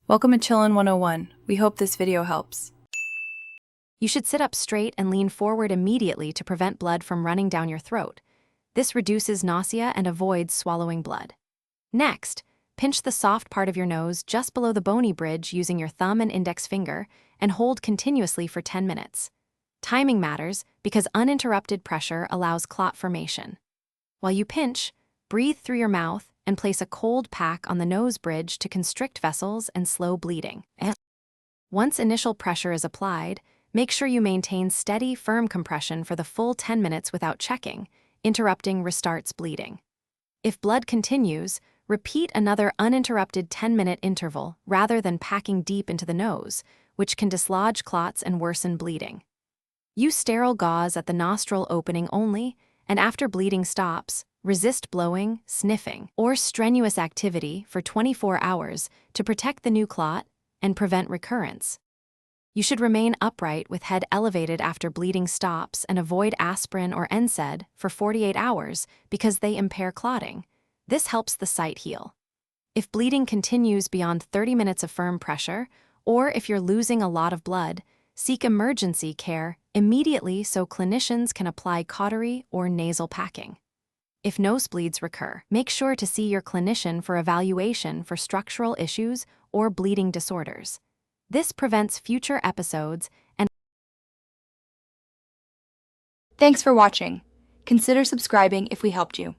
Welcome to Chillin' 101. We hope this video helps. You should sit up straight and lean forward immediately to prevent blood from running down your throat. This reduces nausea and avoids swallowing blood. Next, pinch the soft part of your nose just below the bony bridge using your thumb and index finger and hold continuously for 10 minutes. Timing matters because uninterrupted pressure allows clot formation. While you pinch, breathe through your mouth and place a cold pack on the nose bridge to constrict vessels and slow bleeding. Once initial pressure is applied, make sure you maintain steady, firm compression for the full 10 minutes without checking. Interrupting restarts bleeding. If blood continues, repeat another uninterrupted 10-minute interval rather than packing deep into the nose, which can dislodge clots and worsen bleeding. Use sterile gauze at the nostril opening only, and after bleeding stops, resist blowing, sniffing, or strenuous activity for 24 hours to protect the new clot and prevent recurrence. You should remain upright with head elevated after bleeding stops and avoid aspirin or NSAID for 48 hours because they impair clotting. This helps the site heal. If bleeding continues beyond 30 minutes of firm pressure, or if you're losing a lot of blood, seek emergency care immediately so clinicians can apply cautery or nasal packing. If nosebleeds recur, make sure to see your clinician for evaluation for structural issues or bleeding disorders. This prevents future episodes and Thanks for watching. Consider subscribing if we helped you.